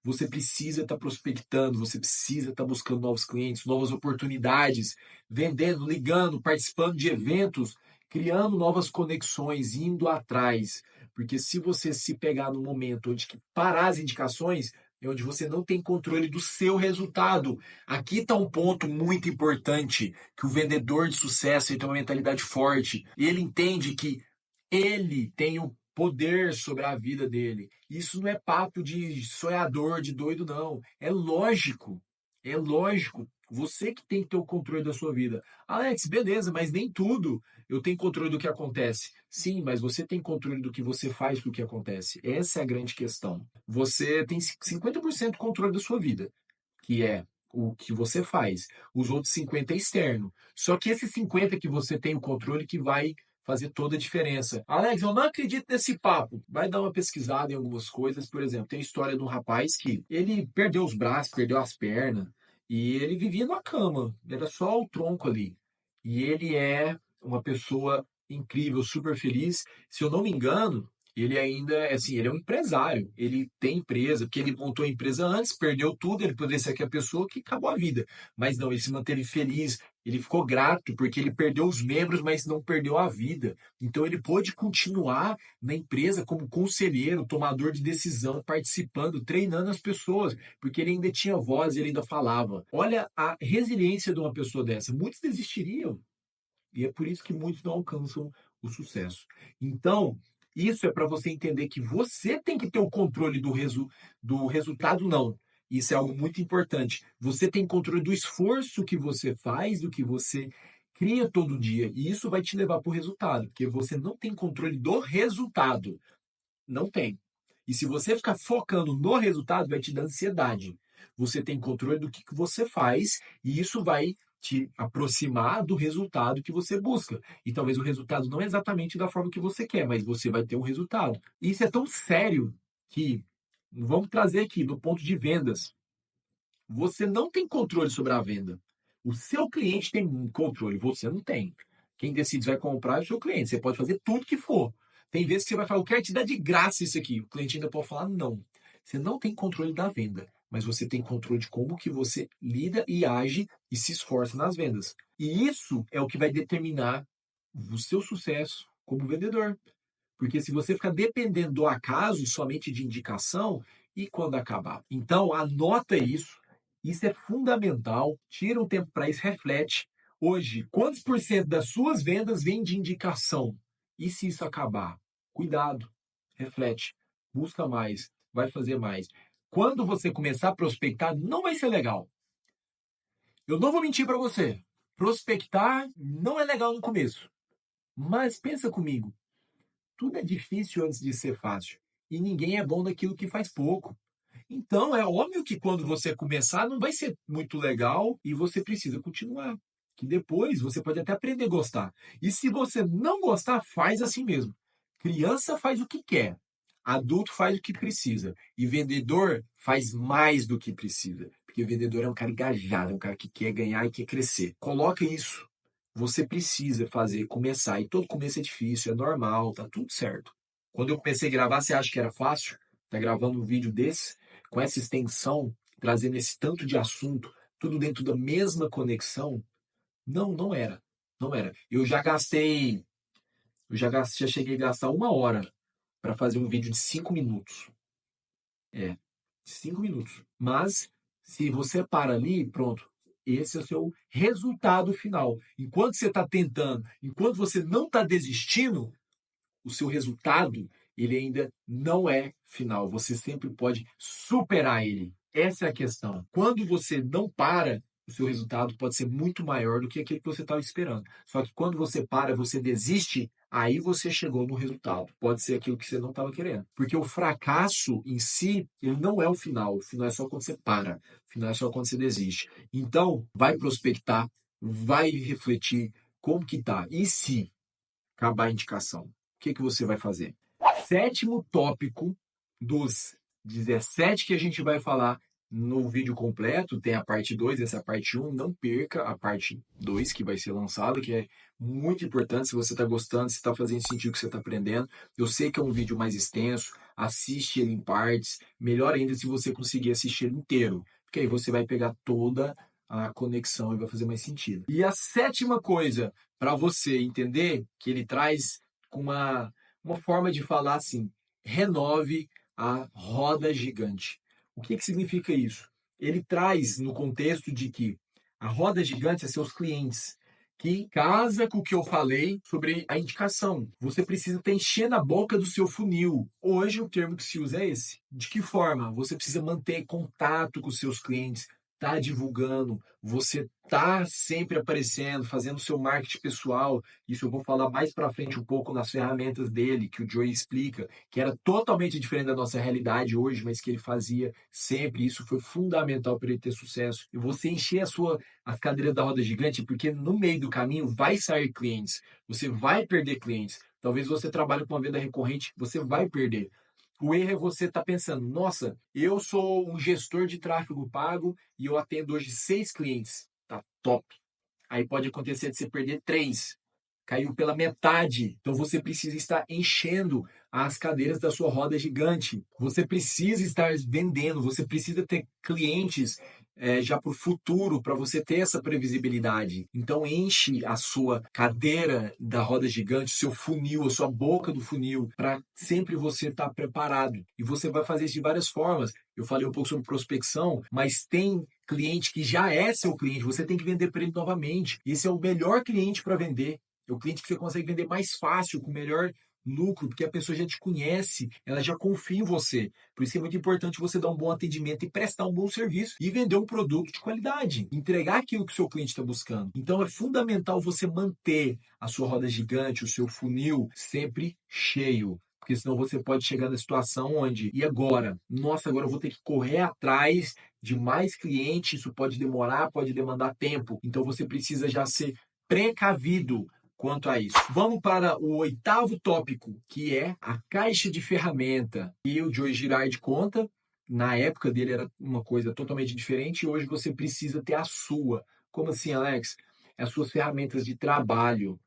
você precisa estar prospectando, você precisa estar buscando novos clientes, novas oportunidades, vendendo, ligando, participando de eventos, criando novas conexões, indo atrás. Porque se você se pegar no momento onde que parar as indicações, é onde você não tem controle do seu resultado. Aqui está um ponto muito importante, que o vendedor de sucesso ele tem uma mentalidade forte. E ele entende que ele tem o poder sobre a vida dele. Isso não é papo de sonhador, de doido, não. É lógico. É lógico. Você que tem que ter o controle da sua vida. Alex, beleza, mas nem tudo eu tenho controle do que acontece. Sim, mas você tem controle do que você faz do que acontece. Essa é a grande questão. Você tem 50% controle da sua vida, que é o que você faz. Os outros 50% é externo. Só que esse 50% que você tem o controle que vai fazer toda a diferença. Alex, eu não acredito nesse papo. Vai dar uma pesquisada em algumas coisas. Por exemplo, tem a história de um rapaz que ele perdeu os braços, perdeu as pernas, e ele vivia numa cama. Era só o tronco ali. E ele é uma pessoa incrível, super feliz. Se eu não me engano, ele ainda, assim, ele é um empresário. Ele tem empresa, porque ele montou a empresa antes, perdeu tudo, ele poderia ser aquela pessoa que acabou a vida. Mas não, ele se manteve feliz, ele ficou grato, porque ele perdeu os membros, mas não perdeu a vida. Então ele pôde continuar na empresa como conselheiro, tomador de decisão, participando, treinando as pessoas, porque ele ainda tinha voz, ele ainda falava. Olha a resiliência de uma pessoa dessa. Muitos desistiriam. E é por isso que muitos não alcançam o sucesso. Então, isso é para você entender que você tem que ter o controle do resultado, não. Isso é algo muito importante. Você tem controle do esforço que você faz, do que você cria todo dia. E isso vai te levar para o resultado, porque você não tem controle do resultado. Não tem. E se você ficar focando no resultado, vai te dar ansiedade. Você tem controle do que você faz e isso vai te aproximar do resultado que você busca. E talvez o resultado não é exatamente da forma que você quer, mas você vai ter um resultado. E isso é tão sério que vamos trazer aqui do ponto de vendas. Você não tem controle sobre a venda. O seu cliente tem controle, você não tem. Quem decide se vai comprar é o seu cliente. Você pode fazer tudo que for. Tem vezes que você vai falar, eu quero te dar de graça isso aqui. O cliente ainda pode falar não. Você não tem controle da venda, mas você tem controle de como que você lida e age e se esforça nas vendas. E isso é o que vai determinar o seu sucesso como vendedor. Porque se você ficar dependendo do acaso, somente de indicação, e quando acabar? Então, anota isso. Isso é fundamental. Tira um tempo para isso, reflete. Hoje, quantos por cento das suas vendas vêm de indicação? E se isso acabar? Cuidado. Reflete. Busca mais. Vai fazer mais. Quando você começar a prospectar, não vai ser legal. Eu não vou mentir para você. Prospectar não é legal no começo. Mas pensa comigo. Tudo é difícil antes de ser fácil. E ninguém é bom daquilo que faz pouco. Então, é óbvio que quando você começar, não vai ser muito legal e você precisa continuar. Que depois você pode até aprender a gostar. E se você não gostar, faz assim mesmo. Criança faz o que quer, adulto faz o que precisa. E vendedor faz mais do que precisa. Porque vendedor é um cara engajado, é um cara que quer ganhar e quer crescer. Coloca isso. Você precisa fazer, começar. E todo começo é difícil, é normal, tá tudo certo. Quando eu comecei a gravar, você acha que era fácil? Tá gravando um vídeo desse, com essa extensão, trazendo esse tanto de assunto, tudo dentro da mesma conexão? Não, não era. Não era. Já cheguei a gastar 1 hora para fazer um vídeo de 5 minutos. É, 5 minutos. Mas, se você para ali, pronto. Esse é o seu resultado final. Enquanto você está tentando, enquanto você não está desistindo, o seu resultado ele ainda não é final. Você sempre pode superar ele. Essa é a questão. Quando você não para, o seu resultado pode ser muito maior do que aquele que você estava esperando. Só que quando você para, você desiste, aí você chegou no resultado. Pode ser aquilo que você não estava querendo. Porque o fracasso em si, ele não é o final. O final é só quando você para. O final é só quando você desiste. Então, vai prospectar, vai refletir como que tá. E se acabar a indicação? O que você vai fazer? Sétimo tópico dos 17 que a gente vai falar no vídeo completo, tem a parte 2, essa é a parte 1, não perca a parte 2 que vai ser lançada, que é muito importante se você está gostando, se está fazendo sentido o que você está aprendendo. Eu sei que é um vídeo mais extenso, assiste ele em partes. Melhor ainda se você conseguir assistir ele inteiro, porque aí você vai pegar toda a conexão e vai fazer mais sentido. E a sétima coisa para você entender que ele traz com uma forma de falar assim: renove a roda gigante. O que significa isso? Ele traz no contexto de que a roda gigante é seus clientes, que casa com o que eu falei sobre a indicação. Você precisa estar enchendo a boca do seu funil. Hoje o termo que se usa é esse. De que forma? Você precisa manter contato com os seus clientes, tá divulgando, você tá sempre aparecendo, fazendo seu marketing pessoal. Isso eu vou falar mais para frente um pouco nas ferramentas dele, que o Joey explica, que era totalmente diferente da nossa realidade hoje, mas que ele fazia sempre. Isso foi fundamental para ele ter sucesso. E você encher as cadeiras da roda gigante, porque no meio do caminho vai sair clientes, você vai perder clientes. Talvez você trabalhe com uma venda recorrente, você vai perder. O erro é você estar pensando, nossa, eu sou um gestor de tráfego pago e eu atendo hoje 6 clientes. Tá top. Aí pode acontecer de você perder 3. Caiu pela metade. Então você precisa estar enchendo as cadeiras da sua roda gigante. Você precisa estar vendendo, você precisa ter clientes já para o futuro, para você ter essa previsibilidade. Então enche a sua cadeira da roda gigante, o seu funil, a sua boca do funil, para sempre você estar preparado. E você vai fazer isso de várias formas. Eu falei um pouco sobre prospecção, mas tem cliente que já é seu cliente, você tem que vender para ele novamente. Esse é o melhor cliente para vender. É o cliente que você consegue vender mais fácil, com melhor lucro, porque a pessoa já te conhece, ela já confia em você. Por isso é muito importante você dar um bom atendimento e prestar um bom serviço e vender um produto de qualidade, entregar aquilo que o seu cliente está buscando. Então é fundamental você manter a sua roda gigante, o seu funil sempre cheio. Porque senão você pode chegar na situação onde, e agora? Nossa, agora eu vou ter que correr atrás de mais clientes, isso pode demorar, pode demandar tempo. Então você precisa já ser precavido quanto a isso. Vamos para o oitavo tópico, que é a caixa de ferramenta. E o Joe Girardi conta, na época dele era uma coisa totalmente diferente, e hoje você precisa ter a sua. Como assim, Alex? As suas ferramentas de trabalho.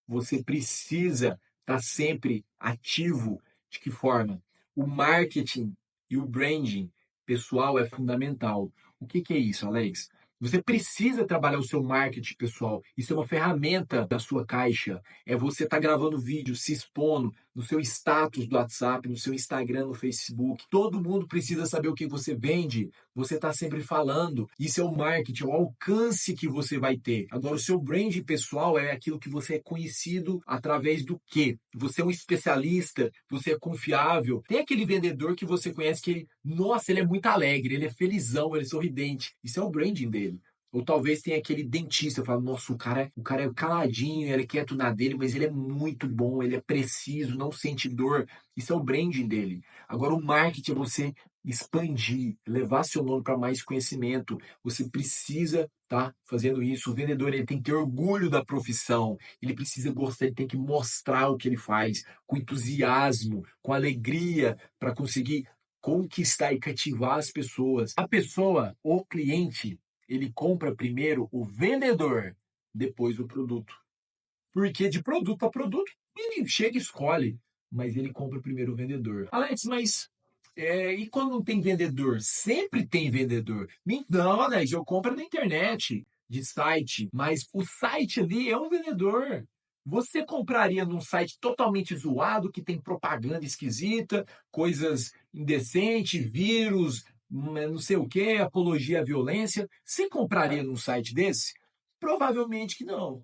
Você precisa estar sempre ativo. De que forma? O marketing e o branding pessoal é fundamental. O que é isso, Alex? Você precisa trabalhar o seu marketing pessoal. Isso é uma ferramenta da sua caixa. É você estar gravando vídeo, se expondo no seu status do WhatsApp, no seu Instagram, no Facebook. Todo mundo precisa saber o que você vende. Você está sempre falando. Isso é o marketing, é o alcance que você vai ter. Agora, o seu brand pessoal é aquilo que você é conhecido através do quê? Você é um especialista, você é confiável. Tem aquele vendedor que você conhece que, nossa, ele é muito alegre, ele é felizão, ele é sorridente. Isso é o branding dele. Ou talvez tenha aquele dentista, fala, nossa, o cara é caladinho, ele é quieto na dele, mas ele é muito bom, ele é preciso, não sente dor. Isso é o branding dele. Agora, o marketing é você expandir, levar seu nome para mais conhecimento. Você precisa estar fazendo isso. O vendedor ele tem que ter orgulho da profissão, ele precisa gostar, ele tem que mostrar o que ele faz com entusiasmo, com alegria, para conseguir conquistar e cativar as pessoas. A pessoa, o cliente, ele compra primeiro o vendedor, depois o produto. Porque de produto a produto, ele chega e escolhe, mas ele compra primeiro o vendedor. Alex, mas e quando não tem vendedor? Sempre tem vendedor. Não, Alex, eu compro na internet, de site, mas o site ali é um vendedor. Você compraria num site totalmente zoado, que tem propaganda esquisita, coisas indecentes, vírus, não sei o que, apologia à violência? Você compraria num site desse? Provavelmente que não.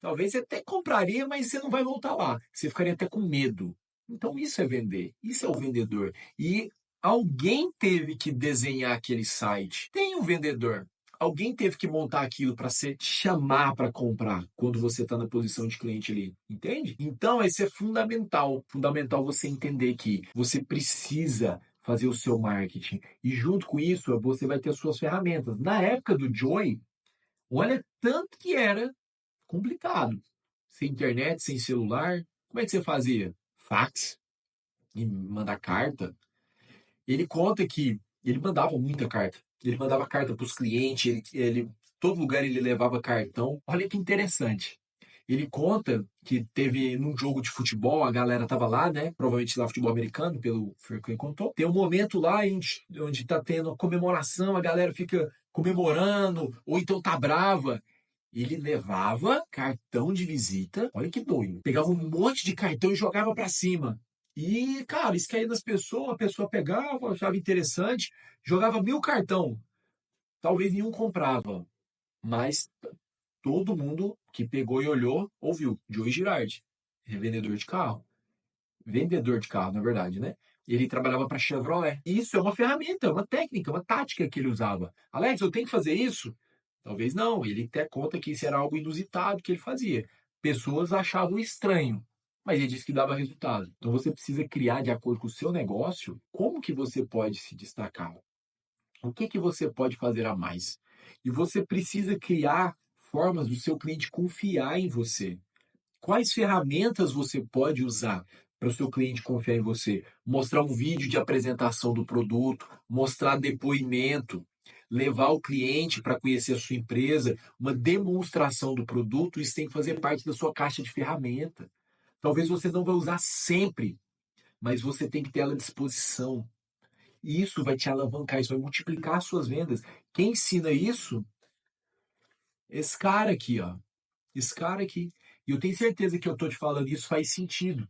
Talvez você até compraria, mas você não vai voltar lá. Você ficaria até com medo. Então, isso é vender. Isso é o vendedor. E alguém teve que desenhar aquele site. Tem um vendedor. Alguém teve que montar aquilo para você chamar para comprar quando você está na posição de cliente ali. Entende? Então, esse é fundamental. Fundamental você entender que você precisa fazer o seu marketing. E junto com isso, você vai ter as suas ferramentas. Na época do Joy, olha tanto que era complicado. Sem internet, sem celular, como é que você fazia? Fax e mandar carta. Ele conta que ele mandava muita carta. Ele mandava carta para os clientes, todo lugar ele levava cartão. Olha que interessante. Ele conta que teve num jogo de futebol, a galera tava lá, né? Provavelmente lá futebol americano, pelo que ele contou. Tem um momento lá onde tá tendo a comemoração, a galera fica comemorando, ou então tá brava. Ele levava cartão de visita, olha que doido. Pegava um monte de cartão e jogava pra cima. E, cara, isso caía nas pessoas, a pessoa pegava, achava interessante, jogava 1000 cartão. Talvez nenhum comprava, mas todo mundo que pegou e olhou ouviu. Joey Girardi, revendedor de carro. Vendedor de carro, na verdade, né? Ele trabalhava para Chevrolet. Isso é uma ferramenta, uma técnica, uma tática que ele usava. Alex, eu tenho que fazer isso? Talvez não. Ele até conta que isso era algo inusitado que ele fazia. Pessoas achavam estranho, mas ele disse que dava resultado. Então você precisa criar de acordo com o seu negócio como que você pode se destacar. O que que você pode fazer a mais? E você precisa criar formas do seu cliente confiar em você. Quais ferramentas você pode usar para o seu cliente confiar em você? Mostrar um vídeo de apresentação do produto, mostrar depoimento, levar o cliente para conhecer a sua empresa, uma demonstração do produto, isso tem que fazer parte da sua caixa de ferramenta. Talvez você não vai usar sempre, mas você tem que ter ela à disposição. E isso vai te alavancar, isso vai multiplicar as suas vendas. Quem ensina isso? Esse cara aqui, ó. Esse cara aqui. E eu tenho certeza que eu tô te falando isso faz sentido.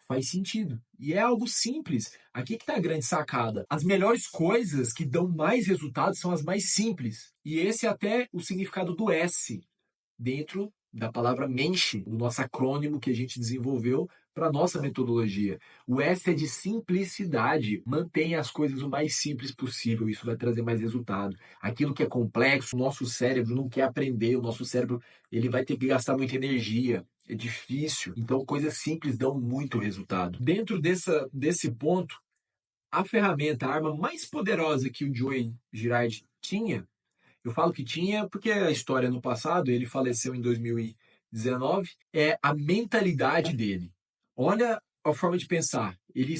Faz sentido. E é algo simples. Aqui que tá a grande sacada. As melhores coisas que dão mais resultados são as mais simples. E esse é até o significado do S dentro da palavra mente, do nosso acrônimo que a gente desenvolveu para a nossa metodologia. O S é de simplicidade. Mantenha as coisas o mais simples possível, isso vai trazer mais resultado. Aquilo que é complexo, o nosso cérebro não quer aprender, o nosso cérebro ele vai ter que gastar muita energia. É difícil. Então, coisas simples dão muito resultado. Dentro desse ponto, a ferramenta, a arma mais poderosa que o Joey Girardi tinha, eu falo que tinha porque a história no passado, ele faleceu em 2019, é a mentalidade dele. Olha a forma de pensar. Ele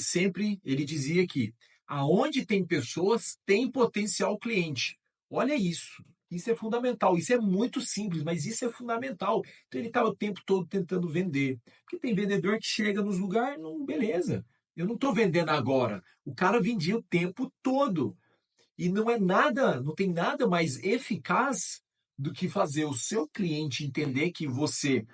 dizia que aonde tem pessoas, tem potencial cliente. Olha isso. Isso é fundamental. Isso é muito simples, mas isso é fundamental. Então ele estava o tempo todo tentando vender. Porque tem vendedor que chega nos lugares, não, beleza. Eu não estou vendendo agora. O cara vendia o tempo todo. E não é nada, não tem nada mais eficaz do que fazer o seu cliente entender que você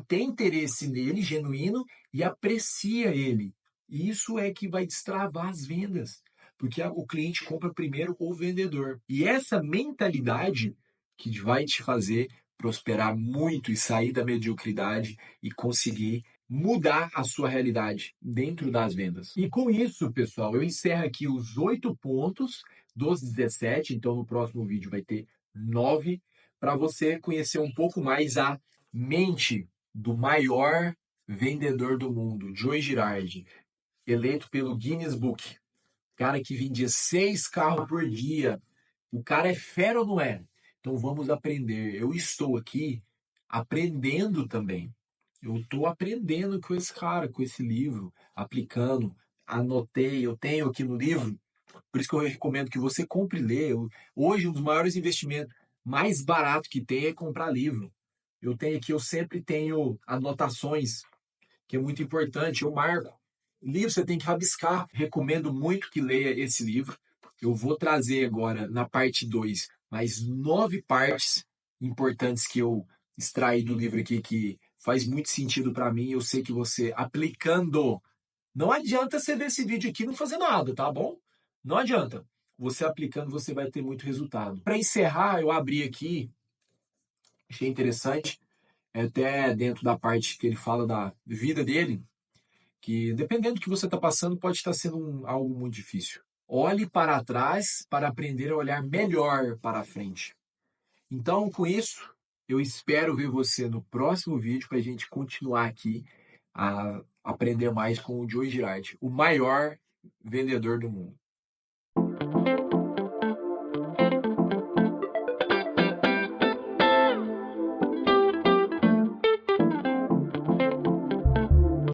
tem interesse nele, genuíno, e aprecia ele. E isso é que vai destravar as vendas, porque o cliente compra primeiro o vendedor. E essa mentalidade que vai te fazer prosperar muito e sair da mediocridade e conseguir mudar a sua realidade dentro das vendas. E com isso, pessoal, eu encerro aqui os 8 pontos dos 17. Então, no próximo vídeo vai ter 9 para você conhecer um pouco mais a mente do maior vendedor do mundo, Joey Girardi, eleito pelo Guinness Book. Cara que vendia 6 carros por dia. O cara é fera ou não é? Então vamos aprender. Eu estou aqui aprendendo também. Eu estou aprendendo com esse cara, com esse livro, aplicando, anotei, eu tenho aqui no livro. Por isso que eu recomendo que você compre e lê. Hoje, um dos maiores investimentos mais barato que tem é comprar livro. Eu tenho aqui, eu sempre tenho anotações, que é muito importante. Eu marco. Livro você tem que rabiscar. Recomendo muito que leia esse livro. Eu vou trazer agora, na parte 2 mais 9 partes importantes que eu extraí do livro aqui, que faz muito sentido para mim. Eu sei que você aplicando. Não adianta você ver esse vídeo aqui e não fazer nada, tá bom? Não adianta. Você aplicando, você vai ter muito resultado. Para encerrar, eu abri aqui, achei interessante, até dentro da parte que ele fala da vida dele, que dependendo do que você está passando, pode estar sendo algo muito difícil. Olhe para trás para aprender a olhar melhor para a frente. Então, com isso, eu espero ver você no próximo vídeo para a gente continuar aqui a aprender mais com o Joey Girardi, o maior vendedor do mundo.